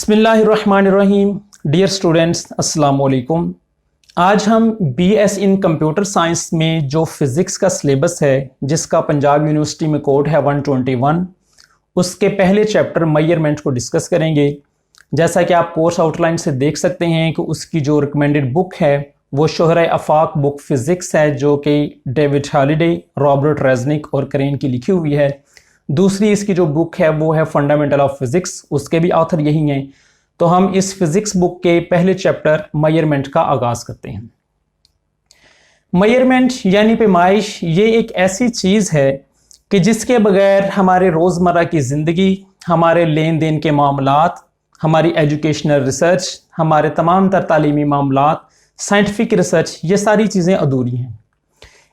बिस्मिल्लाहिर्रहमानिर्रहीम। Dear students, अस्सलाम वालेकुम। आज हम BS इन कंप्यूटर साइंस में जो फिज़िक्स का सिलेबस है, जिसका पंजाब यूनिवर्सिटी में कोड है 121, उसके पहले चैप्टर मेजरमेंट को डिस्कस करेंगे। जैसा कि आप कोर्स आउटलाइन से देख सकते हैं कि उसकी जो रिकमेंडेड बुक है वो शोहर आफाक बुक फिज़िक्स है, जो कि डेविड हॉलिडे, रॉबर्ट रेज़निक और करेन की लिखी हुई है। दूसरी इसकी जो बुक है वो है फंडामेंटल ऑफ फिज़िक्स, उसके भी ऑथर यही हैं। तो हम इस फिज़िक्स बुक के पहले चैप्टर मेजरमेंट का आगाज़ करते हैं। मेजरमेंट यानी पैमाइश, ये एक ऐसी चीज़ है कि जिसके बगैर हमारे रोज़मर्रा की ज़िंदगी, हमारे लेन देन के मामलात, हमारी एजुकेशनल रिसर्च, हमारे तमाम तर तालीमी मामलात, साइंटिफिक रिसर्च, ये सारी चीज़ें अधूरी हैं।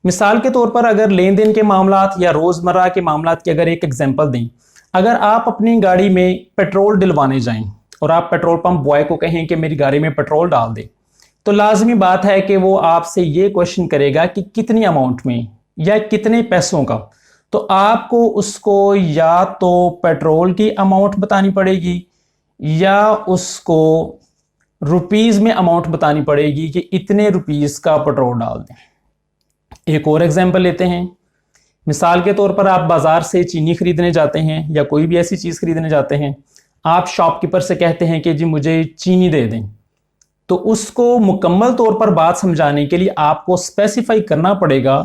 मिसाल के तौर पर अगर लेन देन के मामलात या रोज़मर्रा के मामलात की अगर एक एग्जांपल दें, अगर आप अपनी गाड़ी में पेट्रोल डलवाने जाएं और आप पेट्रोल पंप बॉय को कहें कि मेरी गाड़ी में पेट्रोल डाल दे, तो लाजमी बात है कि वो आपसे ये क्वेश्चन करेगा कि कितनी अमाउंट में या कितने पैसों का। तो आपको उसको या तो पेट्रोल की अमाउंट बतानी पड़ेगी या उसको रुपीज़ में अमाउंट बतानी पड़ेगी कि इतने रुपीज़ का पेट्रोल डाल दें। एक और एग्जांपल लेते हैं। मिसाल के तौर पर आप बाज़ार से चीनी खरीदने जाते हैं या कोई भी ऐसी चीज़ खरीदने जाते हैं, आप शॉपकीपर से कहते हैं कि जी मुझे चीनी दे दें। तो उसको मुकम्मल तौर पर बात समझाने के लिए आपको स्पेसिफाई करना पड़ेगा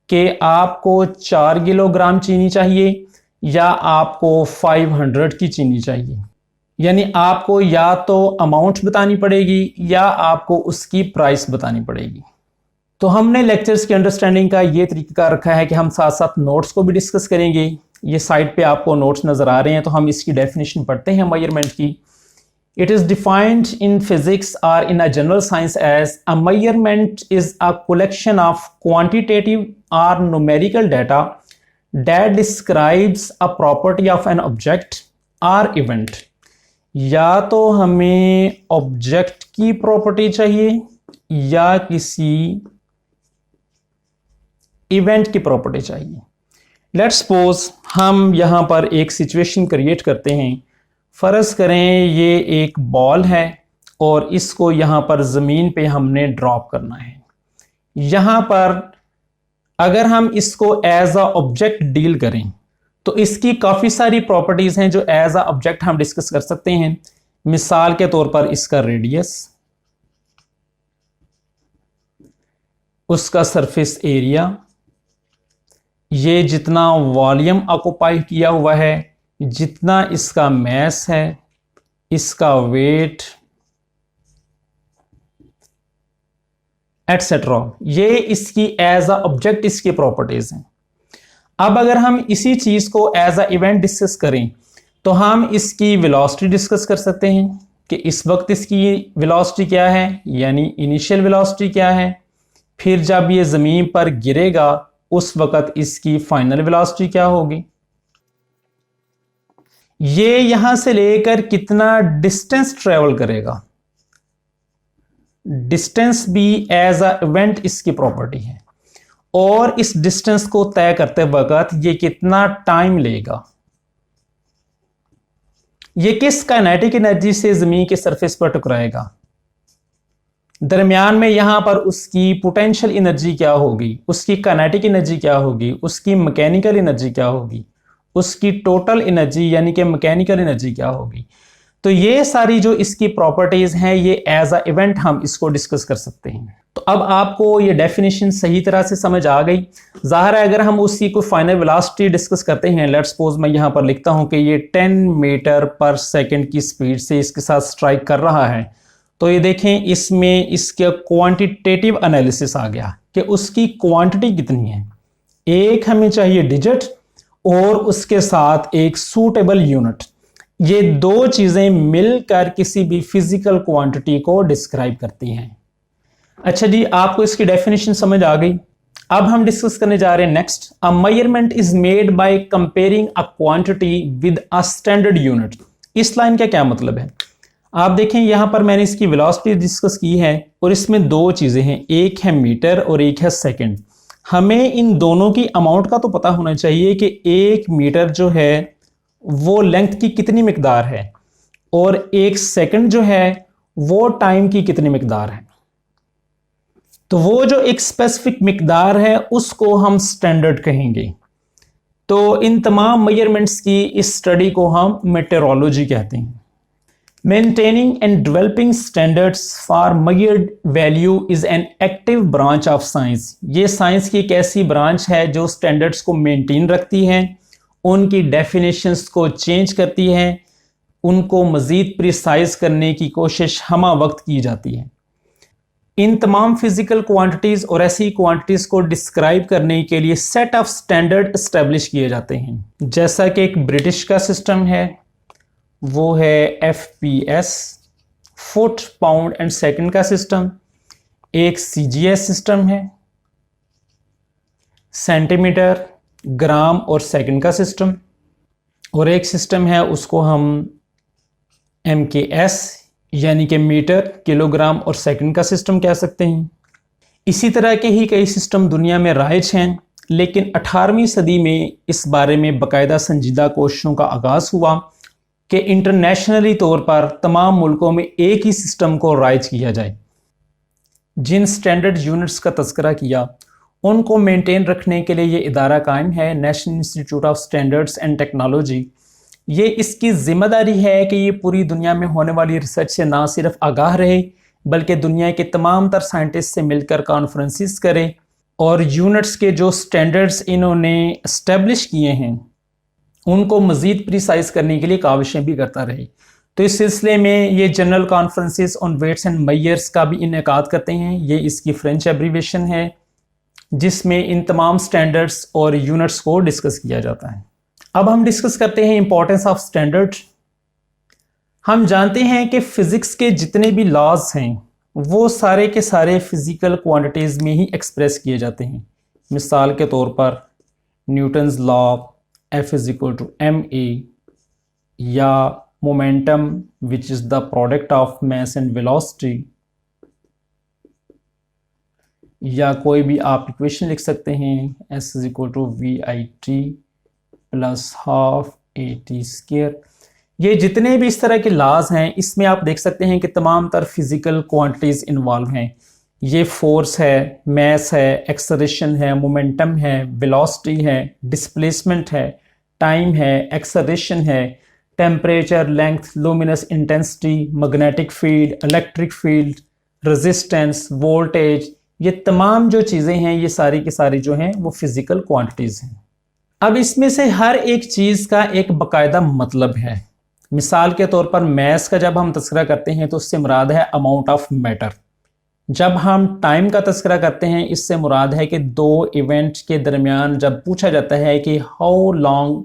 कि आपको 4 किलोग्राम चीनी चाहिए या आपको 500 की चीनी चाहिए। यानी आपको या तो अमाउंट बतानी पड़ेगी या आपको उसकी प्राइस बतानी पड़ेगी। तो हमने लेक्चर्स की अंडरस्टैंडिंग का ये तरीका रखा है कि हम साथ साथ नोट्स को भी डिस्कस करेंगे। ये साइड पे आपको नोट्स नज़र आ रहे हैं, तो हम इसकी डेफिनेशन पढ़ते हैं मेजरमेंट की। It is defined in physics और in a general science as a measurement is a collection of quantitative और numerical data that describes a property of an object और इवेंट। या तो हमें ऑब्जेक्ट की प्रॉपर्टी चाहिए या किसी इवेंट की प्रॉपर्टी चाहिए। लेट्स सपोज हम यहां पर एक सिचुएशन क्रिएट करते हैं। फर्ज करें ये एक बॉल है और इसको यहां पर ज़मीन पे हमने ड्रॉप करना है। यहां पर अगर हम इसको एज अ ऑब्जेक्ट डील करें तो इसकी काफ़ी सारी प्रॉपर्टीज़ हैं जो एज अ ऑब्जेक्ट हम डिस्कस कर सकते हैं। मिसाल के तौर पर इसका रेडियस, उसका सरफेस एरिया, ये जितना वॉल्यूम ऑक्युपाई किया हुआ है, जितना इसका मैस है, इसका वेट, एटसेट्रा, ये इसकी एज अ ऑब्जेक्ट इसकी प्रॉपर्टीज हैं। अब अगर हम इसी चीज को एज अ इवेंट डिस्कस करें तो हम इसकी वेलोसिटी डिस्कस कर सकते हैं कि इस वक्त इसकी वेलोसिटी क्या है, यानी इनिशियल वेलोसिटी क्या है। फिर जब ये ज़मीन पर गिरेगा उस वक्त इसकी फाइनल वेलोसिटी क्या होगी। ये यहां से लेकर कितना डिस्टेंस ट्रेवल करेगा, डिस्टेंस भी एज अ इवेंट इसकी प्रॉपर्टी है। और इस डिस्टेंस को तय करते वक्त ये कितना टाइम लेगा, ये किस काइनेटिक एनर्जी से ज़मीन के सरफेस पर टकराएगा, दरमियान में यहां पर उसकी पोटेंशियल एनर्जी क्या होगी, उसकी काइनेटिक एनर्जी क्या होगी, उसकी मैकेनिकल एनर्जी क्या होगी, उसकी टोटल एनर्जी यानी कि मैकेनिकल एनर्जी क्या होगी। तो ये सारी जो इसकी प्रॉपर्टीज हैं ये एज अ इवेंट हम इसको डिस्कस कर सकते हैं। तो अब आपको ये डेफिनेशन सही तरह से समझ आ गई। जाहिर है अगर हम उसकी कोई फाइनल वेलोसिटी डिस्कस करते हैं, लेट्स सपोज मैं यहां पर लिखता हूं कि ये 10 मीटर पर सेकेंड की स्पीड से इसके साथ स्ट्राइक कर रहा है, तो ये देखें इसमें इसका क्वांटिटेटिव एनालिसिस आ गया कि उसकी क्वांटिटी कितनी है। एक हमें चाहिए डिजिट और उसके साथ एक सूटेबल यूनिट। ये दो चीजें मिलकर किसी भी फिजिकल क्वांटिटी को डिस्क्राइब करती हैं। अच्छा जी, आपको इसकी डेफिनेशन समझ आ गई। अब हम डिस्कस करने जा रहे हैं next. A measurement is made by comparing a quantity with a standard unit. इस लाइन का क्या मतलब है, आप देखें यहां पर मैंने इसकी वेलोसिटी डिस्कस की है और इसमें दो चीजें हैं, एक है मीटर और एक है सेकंड। हमें इन दोनों की अमाउंट का तो पता होना चाहिए कि 1 मीटर जो है वो लेंथ की कितनी मिकदार है और 1 सेकंड जो है वो टाइम की कितनी मिकदार है। तो वो जो एक स्पेसिफिक मिकदार है उसको हम स्टैंडर्ड कहेंगे। तो इन तमाम मेजरमेंट्स की इस स्टडी को हम मेटेरोलॉजी कहते हैं। Maintaining and developing standards for measured value is an active branch of science। ये साइंस की एक ऐसी ब्रांच है जो स्टैंडर्ड्स को मेंटेन रखती है, उनकी डेफिनेशंस को चेंज करती है, उनको मज़ीद प्रिसाइज करने की कोशिश हमा वक्त की जाती है। इन तमाम फिजिकल क्वांटिटीज़ और ऐसी क्वांटिटीज़ को डिस्क्राइब करने के लिए सेट ऑफ स्टैंडर्ड इस्टेब्लिश किए जाते हैं। जैसा कि एक ब्रिटिश का सिस्टम है, वो है FPS, foot, pound and second का सिस्टम। एक CGS सिस्टम है, सेंटीमीटर, ग्राम और सेकंड का सिस्टम। और एक सिस्टम है उसको हम MKS यानी कि मीटर, किलोग्राम और सेकंड का सिस्टम कह सकते हैं। इसी तरह के ही कई सिस्टम दुनिया में राइज हैं, लेकिन 18वीं सदी में इस बारे में बाकायदा संजीदा कोशिशों का आगाज़ हुआ कि इंटरनेशनली तौर पर तमाम मुल्कों में एक ही सिस्टम को राइज किया जाए। जिन स्टैंडर्ड यूनिट्स का तज़किरा किया उनको मेंटेन रखने के लिए ये इदारा कायम है, national institute of standards and technology. ये इसकी जिम्मेदारी है कि ये पूरी दुनिया में होने वाली रिसर्च से ना सिर्फ आगाह रहे बल्कि दुनिया के तमाम तर साइंटिस्ट से मिलकर कॉन्फ्रेंसिस करे और यूनिट्स के जो स्टैंडर्ड्स इन्होंने इस्टेब्लिश किए हैं उनको मज़ीद प्रिसाइज करने के लिए काविशें भी करता रहे। तो इस सिलसिले में ये general conferences on weights and measures का भी इनेकाद करते हैं। ये इसकी फ्रेंच एब्रीवेशन है जिसमें इन तमाम स्टैंडर्ड्स और यूनिट्स को डिस्कस किया जाता है। अब हम डिस्कस करते हैं इंपॉर्टेंस ऑफ स्टैंडर्ड। हम जानते हैं कि फिजिक्स के जितने भी लॉज हैं वो सारे के सारे फिजिकल क्वांटिटीज़ में ही एक्सप्रेस किए जाते हैं। मिसाल के तौर पर न्यूटन्स लॉ F = ma, या momentum which is the product of mass and velocity, या कोई भी आप इक्वेशन लिख सकते हैं S = VIT + ½ AT²। ये जितने भी इस तरह के लॉज हैं इसमें आप देख सकते हैं कि तमाम तर फिजिकल क्वांटिटीज़ इन्वॉल्व हैं। ये फोर्स है, मास है, एक्सेलरेशन है, मोमेंटम है, वेलोसिटी है, डिस्प्लेसमेंट है, टाइम है, एक्सेलरेशन है, temperature, length, luminous intensity, magnetic field, electric field, resistance, voltage, ये तमाम जो चीज़ें हैं ये सारी की सारी जो हैं वो फिजिकल क्वांटिटीज़ हैं। अब इसमें से हर एक चीज़ का एक बाकायदा मतलब है। मिसाल के तौर पर मास का जब हम तस्करा करते हैं तो उससे मुराद है अमाउंट ऑफ मैटर। जब हम टाइम का तस्करा करते हैं इससे मुराद है कि दो इवेंट के दरमियान जब पूछा जाता है कि how long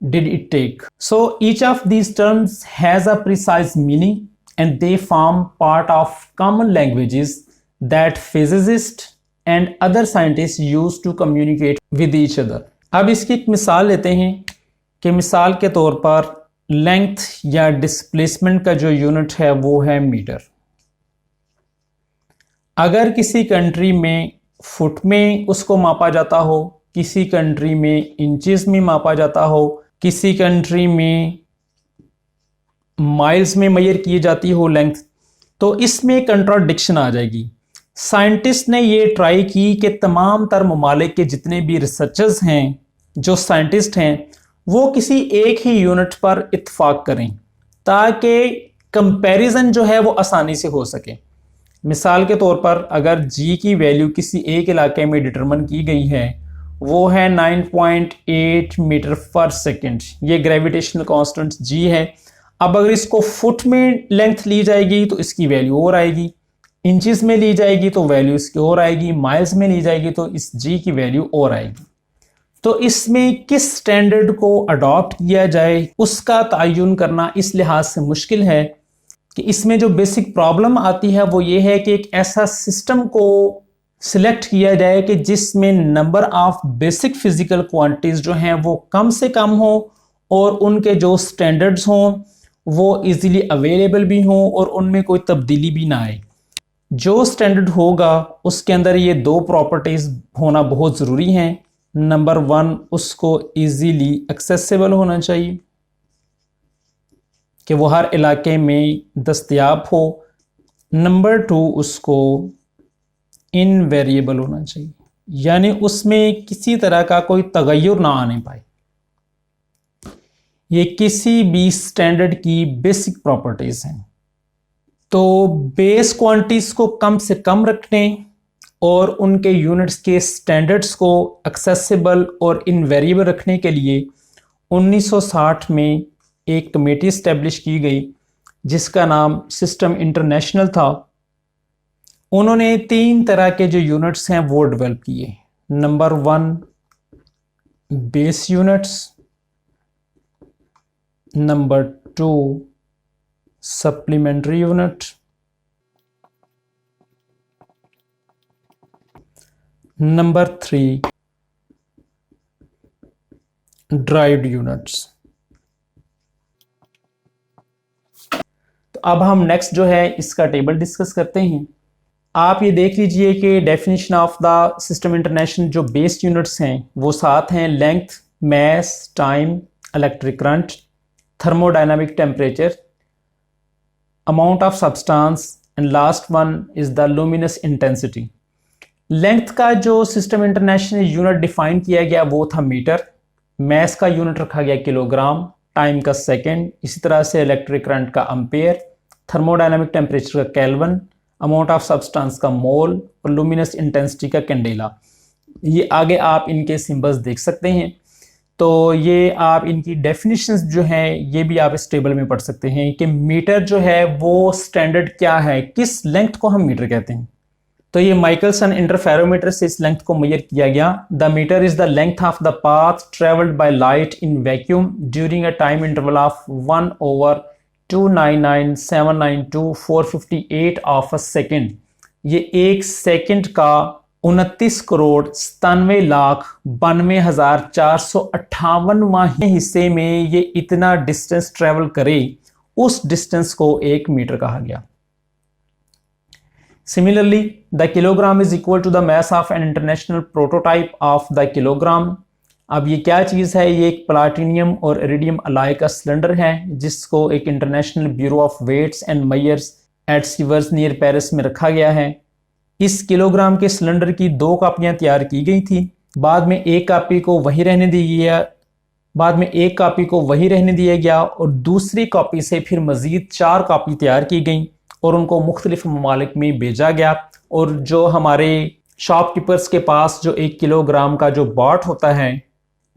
did it take. So each of these terms has a precise meaning and they form part of common languages that physicist and other scientist use to communicate with each other. अब इसकी एक मिसाल लेते हैं कि मिसाल के तौर पर लेंथ या डिस्प्लेसमेंट का जो यूनिट है वो है मीटर। अगर किसी कंट्री में फुट में उसको मापा जाता हो, किसी कंट्री में इंचेस में मापा जाता हो, किसी कंट्री में माइल्स में मेजर की जाती हो लेंथ, तो इसमें कंट्राडिक्शन आ जाएगी। साइंटिस्ट ने ये ट्राई की कि तमाम तर ममालिक के जितने भी रिसर्चर्स हैं, जो साइंटिस्ट हैं, वो किसी एक ही यूनिट पर इत्फाक करें ताकि कंपैरिजन जो है वो आसानी से हो सके। मिसाल के तौर पर अगर जी की वैल्यू किसी एक इलाके में डिटरमिन की गई है, वो है 9.8 मीटर पर सेकेंड, ये ग्रेविटेशनल कांस्टेंट जी है। अब अगर इसको फुट में लेंथ ली जाएगी तो इसकी वैल्यू और आएगी, इंचेस में ली जाएगी तो वैल्यू इसकी और आएगी, माइल्स में ली जाएगी तो इस जी की वैल्यू और आएगी। तो इसमें किस स्टैंडर्ड को अडॉप्ट किया जाए उसका तयन करना इस लिहाज से मुश्किल है कि इसमें जो बेसिक प्रॉब्लम आती है वो ये है कि एक ऐसा सिस्टम को सिलेक्ट किया जाए कि जिसमें number of basic physical quantities जो हैं वो कम से कम हो और उनके जो स्टैंडर्ड्स हों वो इजीली अवेलेबल भी हों और उनमें कोई तब्दीली भी ना आए। जो स्टैंडर्ड होगा उसके अंदर ये दो प्रॉपर्टीज होना बहुत ज़रूरी हैं। नंबर 1, उसको इजीली एक्सेसिबल होना चाहिए, कि वो हर इलाके में दस्तयाब हो। नंबर 2, उसको इनवेरिएबल होना चाहिए, यानी उसमें किसी तरह का कोई तगय्युर ना आने पाए। ये किसी भी स्टैंडर्ड की बेसिक प्रॉपर्टीज हैं। तो बेस क्वांटिटीज को कम से कम रखने और उनके यूनिट्स के स्टैंडर्ड्स को एक्सेसिबल और इनवेरिएबल रखने के लिए 1960 में एक कमेटी इस्टेब्लिश की गई जिसका नाम सिस्टम इंटरनेशनल था। उन्होंने 3 तरह के जो यूनिट्स हैं वो डेवलप किए। Number 1 base units, number 2 supplementary unit, number 3 derived units. तो अब हम नेक्स्ट जो है इसका टेबल डिस्कस करते हैं। आप ये देख लीजिए कि definition of the system international जो बेस्ड यूनिट्स हैं वो 7 हैं। Length, mass, time, electric current, thermodynamic temperature, amount of substance and last one is the luminous intensity. Length का जो सिस्टम इंटरनेशनल यूनिट डिफाइन किया गया वो था मीटर, मास का यूनिट रखा गया किलोग्राम, टाइम का सेकेंड, इसी तरह से इलेक्ट्रिक करंट का एम्पेयर, थर्मोडायनामिक टेम्परेचर का केल्विन, अमाउंट ऑफ सब्सटेंस का मोल और लुमिनस इंटेंसिटी का कैंडेला। ये आगे आप इनके सिंबल्स देख सकते हैं। तो ये आप इनकी डेफिनेशंस जो हैं ये भी आप इस टेबल में पढ़ सकते हैं कि मीटर जो है वो स्टैंडर्ड क्या है, किस लेंथ को हम मीटर कहते हैं। तो ये माइकलसन इंटरफेरोमीटर से इस लेंथ को मेजर किया गया। The metre is the length of the path travelled by light in vacuum during a time interval of 1/299,792,458 of a second. ये एक सेकेंड का 29,97,92,458वां हिस्से में ये इतना डिस्टेंस ट्रेवल करे, उस डिस्टेंस को 1 मीटर कहा गया। Similarly, the kilogram is equal to the mass of an international prototype of the kilogram. अब ये क्या चीज़ है? ये एक प्लाटिनियम और इरिडियम अलाय का सिलेंडर है जिसको एक international bureau of weights and measures at Sevres near Paris में रखा गया है। इस किलोग्राम के सिलेंडर की 2 कापियां तैयार की गई थी। बाद में एक कापी को वही रहने दिया गया और दूसरी कॉपी से फिर मजीद 4 कापी तैयार की गई और उनको मुख्तलिफ ममालिक में भेजा गया। और जो हमारे शॉपकीपर्स के पास जो 1 किलोग्राम का जो बाट होता है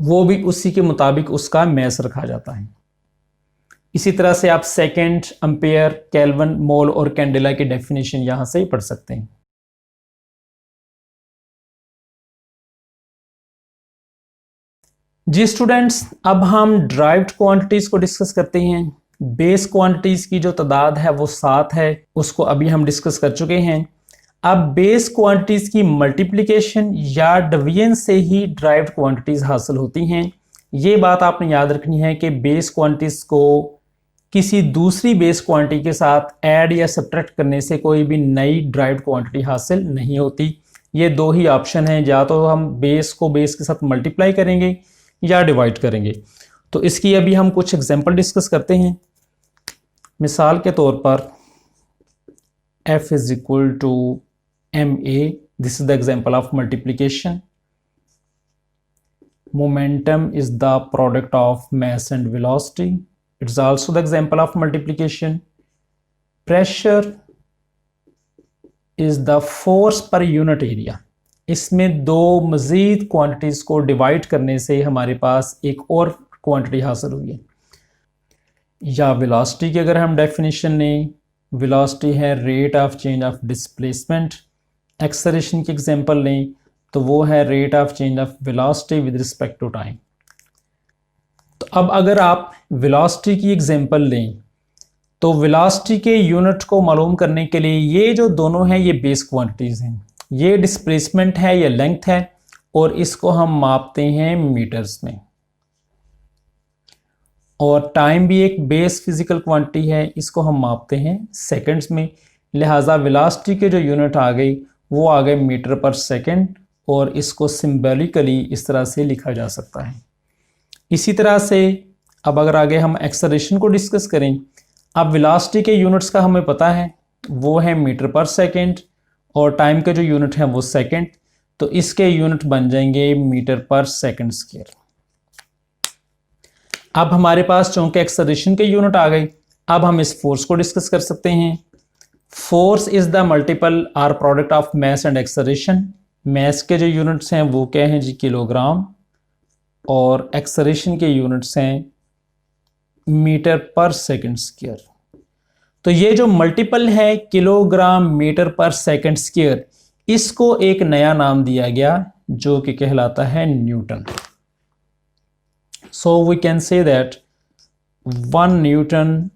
वो भी उसी के मुताबिक उसका मैस रखा जाता है। इसी तरह से आप सेकेंड, एम्पेयर, केल्विन, मोल और कैंडेला की डेफिनेशन यहां से पढ़ सकते हैं। जी स्टूडेंट्स, अब हम ड्राइव्ड क्वांटिटीज को डिस्कस करते हैं। बेस क्वांटिटीज की जो तादाद है वो 7 है, उसको अभी हम डिस्कस कर चुके हैं। अब बेस क्वांटिटीज की मल्टीप्लिकेशन या डिवीजन से ही ड्राइव्ड क्वांटिटीज हासिल होती हैं। ये बात आपने याद रखनी है कि बेस क्वांटिटीज को किसी दूसरी बेस क्वांटिटी के साथ ऐड या सब्ट्रैक्ट करने से कोई भी नई ड्राइव्ड क्वांटिटी हासिल नहीं होती। ये 2 ही ऑप्शन हैं, या तो हम बेस को बेस के साथ मल्टीप्लाई करेंगे या डिवाइड करेंगे। तो इसकी अभी हम कुछ एग्जांपल डिस्कस करते हैं। मिसाल के तौर पर F is equal to ma, this is the example of multiplication. Momentum is the product of mass and velocity. It's also the example of multiplication. Pressure is the force per unit area. इसमें 2 मजीद quantities को divide करने से हमारे पास एक और quantity हासिल हुई है। या वेलोसिटी की अगर हम डेफिनेशन लें, वेलोसिटी है rate of change of displacement. Acceleration की एग्जांपल लें तो वो है rate of change of velocity with respect to time. तो अब अगर आप वेलोसिटी की एग्जांपल लें तो वेलोसिटी के यूनिट को मालूम करने के लिए ये जो दोनों हैं ये बेस क्वांटिटीज हैं। ये डिस्प्लेसमेंट है, ये लेंथ है और इसको हम मापते हैं मीटर्स में। और टाइम भी एक बेस फिजिकल क्वांटिटी है, इसको हम मापते हैं सेकंड्स में। लिहाजा वेलोसिटी के जो यूनिट आ गई वो आ गए मीटर पर सेकंड और इसको सिंबॉलिकली इस तरह से लिखा जा सकता है। इसी तरह से अब अगर आगे हम एक्सेलरेशन को डिस्कस करें अब वेलोसिटी के यूनिट्स का हमें पता है, वो है मीटर पर सेकेंड, और टाइम के जो यूनिट है वो सेकेंड, तो इसके यूनिट बन जाएंगे मीटर पर सेकेंड स्क्वायर। अब हमारे पास चूंकि एक्सेलरेशन के यूनिट आ गए, अब हम इस फोर्स को डिस्कस कर सकते हैं। Force is the multiple or product of mass and acceleration. Mass के जो यूनिट्स हैं वो क्या हैं जी, किलोग्राम, और एक्सेलरेशन के यूनिट्स हैं मीटर पर सेकंड स्क्वायर। तो ये जो मल्टीपल है kilogram metre per second square, इसको एक नया नाम दिया गया जो कि कहलाता है newton. So we can say that 1 newton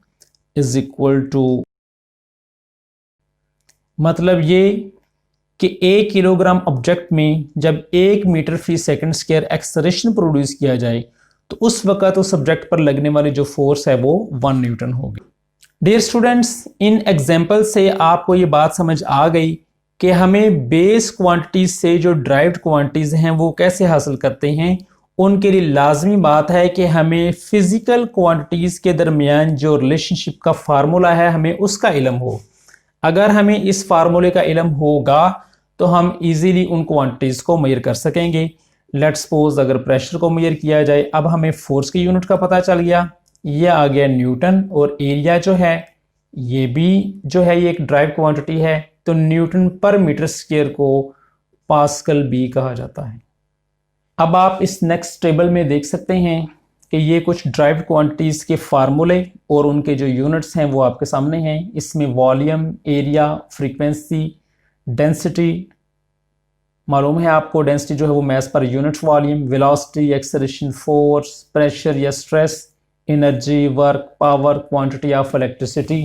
is equal to, मतलब ये कि 1 किलोग्राम ऑब्जेक्ट में जब 1 metre per second square acceleration produce किया जाए तो उस वक्त उस सब्जेक्ट पर लगने वाली जो फोर्स है वो 1 न्यूटन होगी। डियर स्टूडेंट्स, इन एग्जाम्पल से आपको ये बात समझ आ गई कि हमें बेस क्वांटिटीज से जो ड्राइव्ड क्वांटिटीज हैं वो कैसे हासिल करते हैं। उनके लिए लाजमी बात है कि हमें फिजिकल क्वांटिटीज के दरमियान जो रिलेशनशिप का फार्मूला है हमें उसका इल्म हो। अगर हमें इस फार्मूले का इल्म होगा तो हम इजीली उन क्वांटिटीज को मेजर कर सकेंगे। लेट्स सपोज अगर प्रेशर को मेजर किया जाए, अब हमें फोर्स की यूनिट का पता चल गया, ये आ गया न्यूटन, और एरिया जो है ये भी जो है ये एक ड्राइव क्वांटिटी है, तो न्यूटन पर मीटर स्क्वायर को पास्कल भी कहा जाता है। अब आप इस नेक्स्ट टेबल में देख सकते हैं कि ये कुछ ड्राइव क्वांटिटीज के फार्मूले और उनके जो यूनिट्स हैं वो आपके सामने हैं। इसमें वॉल्यूम, एरिया, फ्रीक्वेंसी, डेंसिटी, मालूम है आपको डेंसिटी जो है वो mass per unit volume, velocity, acceleration, force, pressure या stress, energy, work, power, quantity of electricity,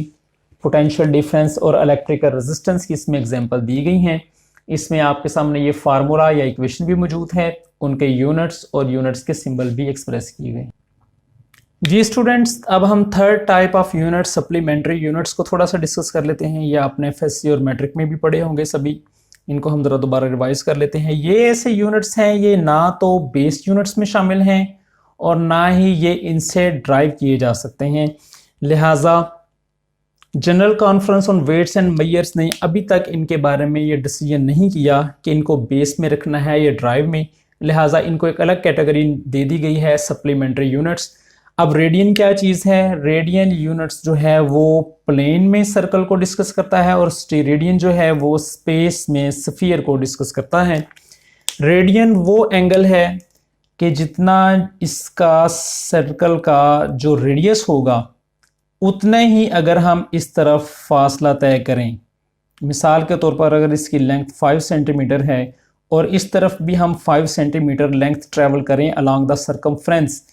potential difference और इलेक्ट्रिकल रेजिस्टेंस की इसमें एग्जांपल दी गई हैं। इसमें आपके सामने ये फार्मूला या इक्वेशन भी मौजूद है, उनके यूनिट्स और यूनिट्स के सिंबल भी एक्सप्रेस किए गए। जी स्टूडेंट्स, अब हम third type of unit supplementary units को थोड़ा सा डिस्कस कर लेते हैं। ये आपने एफएससी और मैट्रिक में भी पढ़े होंगे सभी, इनको हम ज़रा दोबारा रिवाइज कर लेते हैं। ये ऐसे यूनिट्स हैं, ये ना तो बेस यूनिट्स में शामिल हैं और ना ही ये इनसे ड्राइव किए जा सकते हैं। लिहाजा general conference on weights and measures ने अभी तक इनके बारे में ये डिसीजन नहीं किया कि इनको बेस में रखना है या ड्राइव में, लिहाजा इनको एक अलग कैटेगरी दे दी गई है, सप्लीमेंट्री यूनिट्स। अब रेडियन क्या चीज़ है? रेडियन यूनिट्स जो है वो प्लेन में सर्कल को डिस्कस करता है और स्टेरेडियन जो है वो स्पेस में स्फीयर को डिस्कस करता है। रेडियन वो एंगल है कि जितना इसका सर्कल का जो रेडियस होगा उतना ही अगर हम इस तरफ फासला तय करें, मिसाल के तौर पर अगर इसकी लेंथ 5 सेंटीमीटर है और इस तरफ भी हम 5 सेंटीमीटर लेंथ ट्रेवल करें अलॉन्ग द सर्कमफ्रेंस,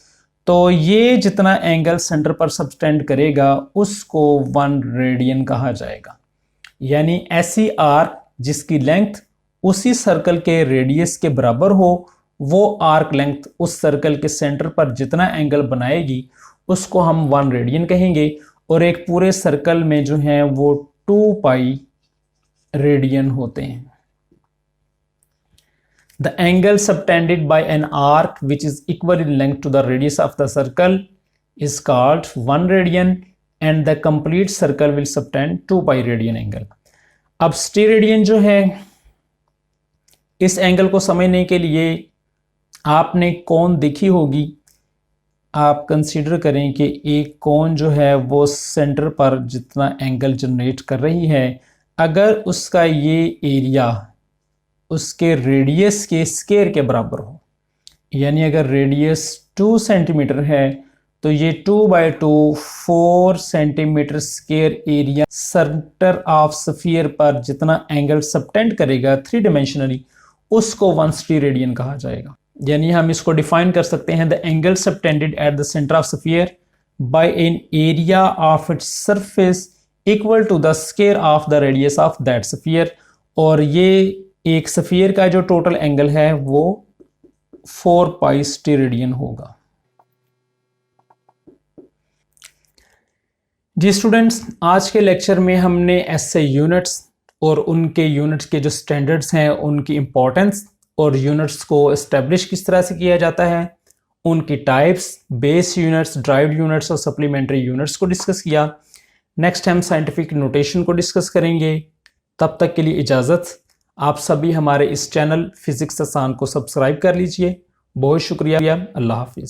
तो ये जितना एंगल सेंटर पर सबटेंड करेगा उसको 1 रेडियन कहा जाएगा। यानी ऐसी आर्क जिसकी लेंथ उसी सर्कल के रेडियस के बराबर हो, वो आर्क लेंथ उस सर्कल के सेंटर पर जितना एंगल बनाएगी उसको हम 1 रेडियन कहेंगे। और एक पूरे सर्कल में जो है वो 2 पाई रेडियन होते हैं। The angle subtended by an arc which is equal in length to the radius of the circle is called 1 radian and the complete circle will subtend 2 pi radian angle. अब steradian जो है, इस angle को समझने के लिए आपने कोण देखी होगी। आप कंसीडर करें कि एक कोण जो है वो सेंटर पर जितना एंगल जनरेट कर रही है, अगर उसका ये एरिया उसके रेडियस के स्क्वायर के बराबर हो, यानी अगर रेडियस 2 सेंटीमीटर है तो ये 2/2 4 centimetre square area centre of sphere पर जितना एंगल सबटेंड करेगा 3 डायमेंशनली, उसको 1 स्टेरेडियन कहा जाएगा। यानी हम इसको डिफाइन कर सकते हैं, the angle subtended at the centre of sphere by an area of its surface equal to the square of the radius of that sphere. और ये एक स्फीयर का जो टोटल एंगल है वो 4 पाई स्टेरेडियन होगा। जी स्टूडेंट्स, आज के लेक्चर में हमने ऐसे यूनिट्स और उनके यूनिट्स के जो स्टैंडर्ड्स हैं, उनकी इंपॉर्टेंस और यूनिट्स को एस्टेब्लिश किस तरह से किया जाता है, उनकी types, base units, derived units और सप्लीमेंट्री यूनिट्स को डिस्कस किया। नेक्स्ट हम साइंटिफिक नोटेशन को डिस्कस करेंगे। तब तक के लिए इजाज़त। आप सभी हमारे इस चैनल फिज़िक्स आसान को सब्सक्राइब कर लीजिए। बहुत शुक्रिया। अल्लाह हाफिज़।